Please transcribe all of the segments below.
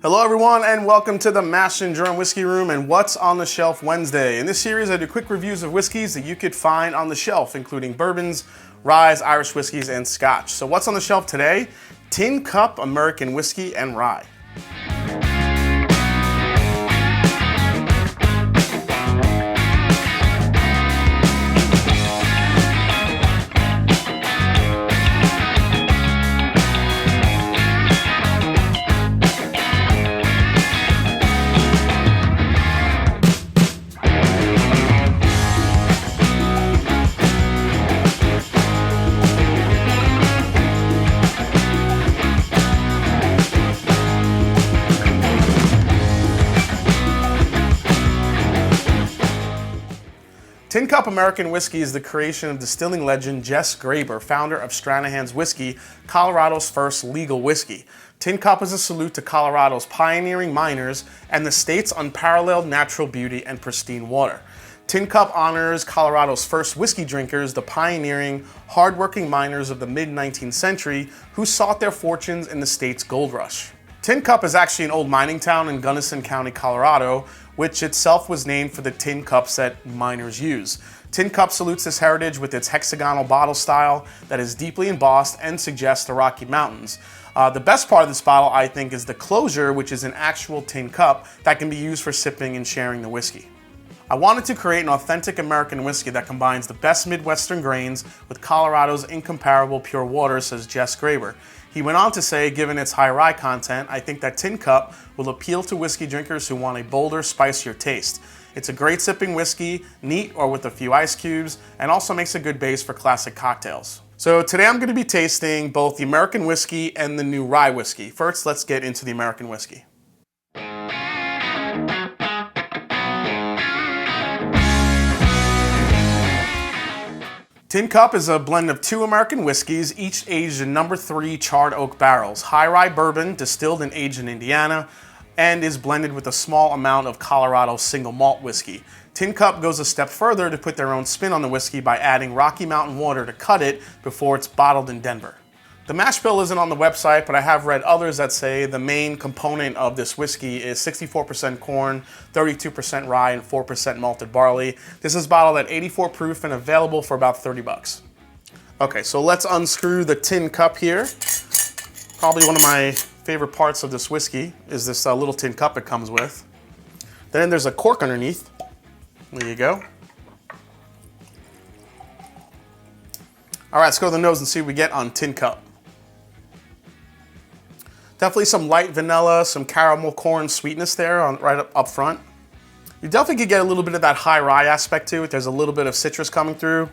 Hello everyone and welcome to the Mash and Drum Whiskey Room and What's on the Shelf Wednesday. In this series I do quick reviews of whiskeys that you could find on the shelf, including bourbons, ryes, Irish whiskeys, and scotch. So what's on the shelf today? TINCUP American Whiskey and Rye. TINCUP American Whiskey is the creation of distilling legend Jess Graber, founder of Stranahan's Whiskey, Colorado's first legal whiskey. TINCUP is a salute to Colorado's pioneering miners and the state's unparalleled natural beauty and pristine water. TINCUP honors Colorado's first whiskey drinkers, the pioneering, hardworking miners of the mid-19th century who sought their fortunes in the state's gold rush. TINCUP is actually an old mining town in Gunnison County, Colorado, which itself was named for the tin cups that miners use. TINCUP salutes this heritage with its hexagonal bottle style that is deeply embossed and suggests the Rocky Mountains. The best part of this bottle, I think, is the closure, which is an actual tin cup that can be used for sipping and sharing the whiskey. I wanted to create an authentic American whiskey that combines the best Midwestern grains with Colorado's incomparable pure water, says Jess Graber. He went on to say, given its high rye content, I think that TINCUP will appeal to whiskey drinkers who want a bolder, spicier taste. It's a great sipping whiskey, neat or with a few ice cubes, and also makes a good base for classic cocktails. So today I'm going to be tasting both the American whiskey and the new rye whiskey. First, let's get into the American whiskey. TINCUP is a blend of two American whiskeys, each aged in No. 3 charred oak barrels. High rye bourbon, distilled and aged in Indiana, and is blended with a small amount of Colorado single malt whiskey. TINCUP goes a step further to put their own spin on the whiskey by adding Rocky Mountain water to cut it before it's bottled in Denver. The mash bill isn't on the website, but I have read others that say the main component of this whiskey is 64% corn, 32% rye, and 4% malted barley. This is bottled at 84 proof and available for about 30 bucks. Okay, so let's unscrew the tin cup here. Probably one of my favorite parts of this whiskey is this little tin cup it comes with. Then there's a cork underneath. There you go. All right, let's go to the nose and see what we get on TINCUP. Definitely some light vanilla, some caramel corn sweetness there right up front. You definitely could get a little bit of that high rye aspect to it. There's a little bit of citrus coming through.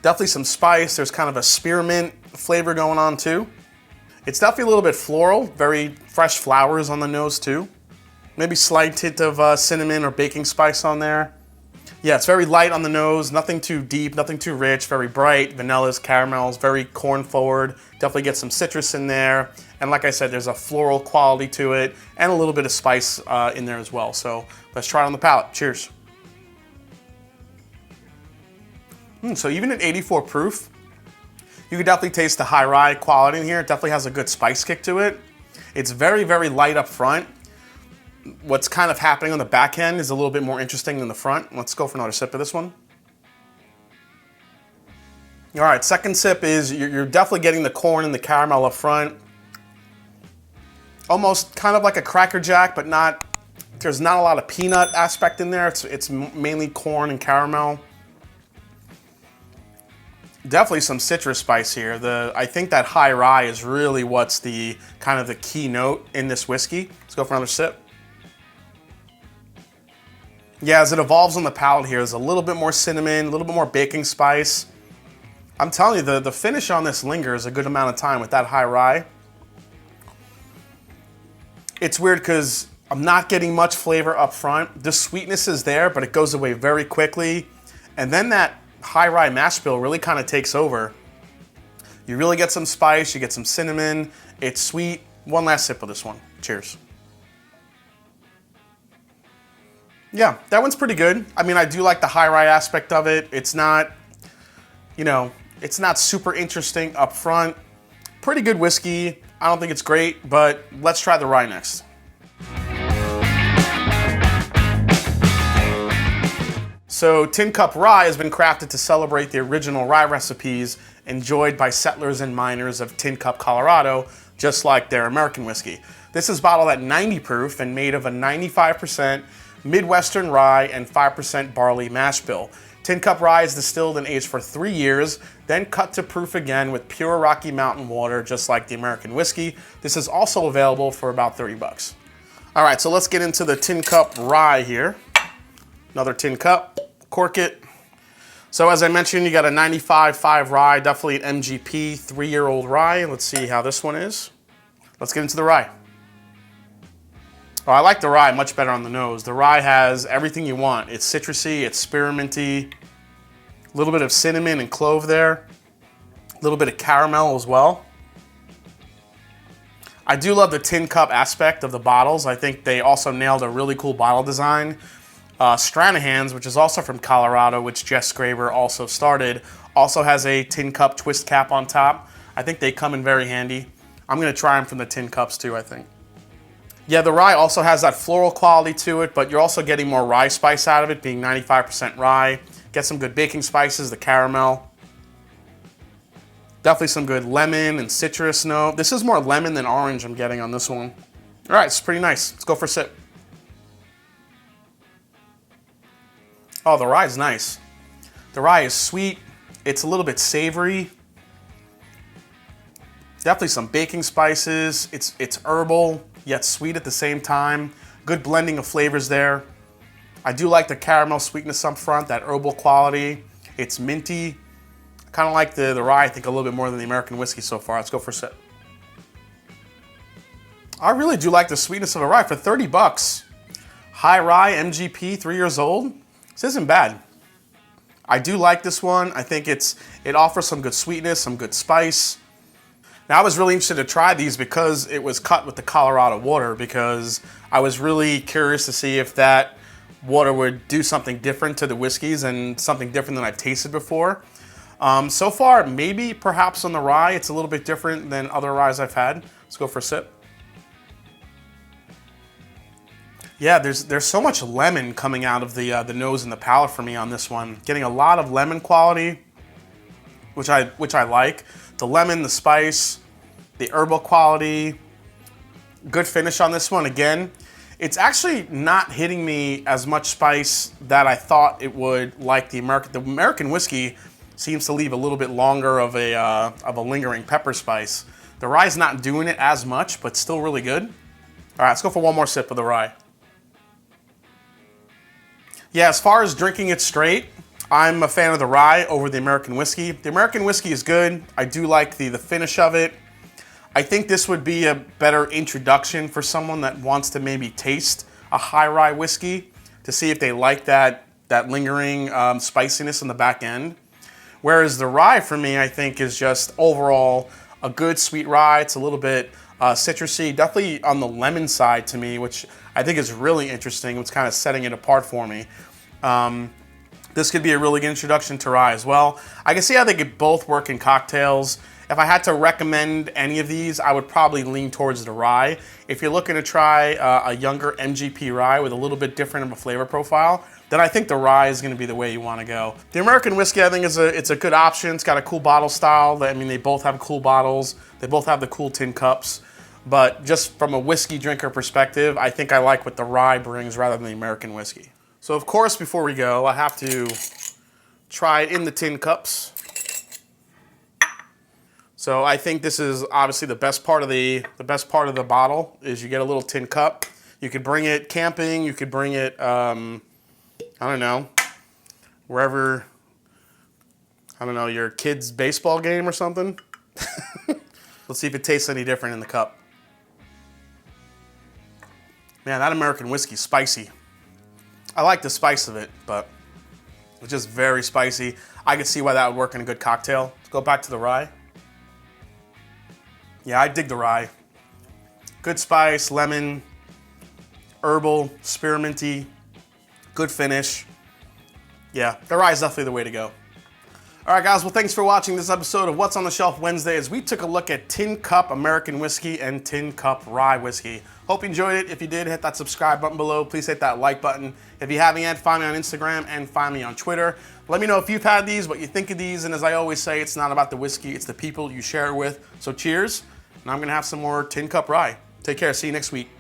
Definitely some spice. There's kind of a spearmint flavor going on too. It's definitely a little bit floral, very fresh flowers on the nose too. Maybe slight hint of cinnamon or baking spice on there. Yeah, it's very light on the nose, nothing too deep, nothing too rich, very bright, vanillas, caramels, very corn forward. Definitely get some citrus in there. And like I said, there's a floral quality to it and a little bit of spice in there as well. So let's try it on the palate. Cheers. So even at 84 proof, you can definitely taste the high rye quality in here. It definitely has a good spice kick to it. It's very, very light up front. What's kind of happening on the back end is a little bit more interesting than the front. Let's go for another sip of this one. All right, second sip is you're definitely getting the corn and the caramel up front. Almost kind of like a Cracker Jack, but there's not a lot of peanut aspect in there. It's mainly corn and caramel. Definitely some citrus spice here. I think that high rye is really what's the kind of the key note in this whiskey. Let's go for another sip. Yeah, as it evolves on the palate here, there's a little bit more cinnamon, a little bit more baking spice. I'm telling you, the finish on this lingers a good amount of time with that high rye. It's weird because I'm not getting much flavor up front. The sweetness is there, but it goes away very quickly. And then that high rye mash bill really kind of takes over. You really get some spice, you get some cinnamon. It's sweet. One last sip of this one. Cheers. Yeah, that one's pretty good. I mean, I do like the high rye aspect of it. It's not, you know, it's not super interesting up front. Pretty good whiskey. I don't think it's great, but let's try the rye next. So TINCUP Rye has been crafted to celebrate the original rye recipes enjoyed by settlers and miners of TINCUP, Colorado, just like their American whiskey. This is bottled at 90 proof and made of a 95% Midwestern rye and 5% barley mash bill. TINCUP Rye is distilled and aged for 3 years, then cut to proof again with pure Rocky Mountain water, just like the American whiskey. This is also available for about 30 bucks. All right, so let's get into the TINCUP Rye here. Another tin cup, cork it. So as I mentioned, you got a 95.5 rye, definitely an MGP 3-year-old rye. Let's see how this one is. Let's get into the rye. Oh, I like the rye much better on the nose. The rye has everything you want. It's citrusy, it's spearminty, a little bit of cinnamon and clove there, a little bit of caramel as well. I do love the tin cup aspect of the bottles. I think they also nailed a really cool bottle design. Stranahan's, which is also from Colorado, which Jess Graber also started, also has a tin cup twist cap on top. I think they come in very handy. I'm going to try them from the tin cups too, I think. Yeah, the rye also has that floral quality to it, but you're also getting more rye spice out of it, being 95% rye. Get some good baking spices, the caramel. Definitely some good lemon and citrus note. This is more lemon than orange I'm getting on this one. All right, it's pretty nice. Let's go for a sip. Oh, the rye is nice. The rye is sweet. It's a little bit savory. Definitely some baking spices. It's herbal, yet sweet at the same time. Good blending of flavors there. I do like the caramel sweetness up front, that herbal quality. It's minty. I kind of like the rye, I think, a little bit more than the American whiskey so far. Let's go for a sip. I really do like the sweetness of the rye. For 30 bucks, high rye, MGP, 3 years old. This isn't bad. I do like this one. I think it offers some good sweetness, some good spice. Now I was really interested to try these because it was cut with the Colorado water, because I was really curious to see if that water would do something different to the whiskeys and something different than I've tasted before. So far, maybe perhaps on the rye, it's a little bit different than other ryes I've had. Let's go for a sip. Yeah, there's so much lemon coming out of the nose and the palate for me on this one. Getting a lot of lemon quality, which I like. The lemon, the spice, the herbal quality. Good finish on this one. Again, it's actually not hitting me as much spice that I thought it would, like the American. The American whiskey seems to leave a little bit longer of a lingering pepper spice. The rye's not doing it as much, but still really good. All right, let's go for one more sip of the rye. Yeah, as far as drinking it straight, I'm a fan of the rye over the American whiskey. The American whiskey is good. I do like the finish of it. I think this would be a better introduction for someone that wants to maybe taste a high rye whiskey to see if they like that lingering spiciness in the back end. Whereas the rye for me, I think, is just overall a good sweet rye. It's a little bit citrusy, definitely on the lemon side to me, which I think is really interesting. It's kind of setting it apart for me. This could be a really good introduction to rye as well. I can see how they could both work in cocktails. If I had to recommend any of these, I would probably lean towards the rye. If you're looking to try a younger MGP rye with a little bit different of a flavor profile, then I think the rye is going to be the way you want to go. The American whiskey, I think, it's a good option. It's got a cool bottle style. I mean, they both have cool bottles. They both have the cool tin cups. But just from a whiskey drinker perspective, I think I like what the rye brings rather than the American whiskey. So of course, before we go, I have to try it in the tin cups. So I think this is obviously the best part of the bottle is you get a little tin cup. You could bring it camping. You could bring it, I don't know, wherever, I don't know, your kid's baseball game or something. Let's see if it tastes any different in the cup. Man, that American whiskey's spicy. I like the spice of it, but it's just very spicy. I could see why that would work in a good cocktail. Let's go back to the rye. Yeah, I dig the rye. Good spice, lemon, herbal, spearminty, good finish. Yeah, the rye is definitely the way to go. All right, guys, well, thanks for watching this episode of What's on the Shelf Wednesday as we took a look at TINCUP American Whiskey and TINCUP Rye Whiskey. Hope you enjoyed it. If you did, hit that subscribe button below. Please hit that like button. If you haven't yet, find me on Instagram and find me on Twitter. Let me know if you've had these, what you think of these, and as I always say, it's not about the whiskey, it's the people you share it with. So cheers, and I'm going to have some more TINCUP Rye. Take care. See you next week.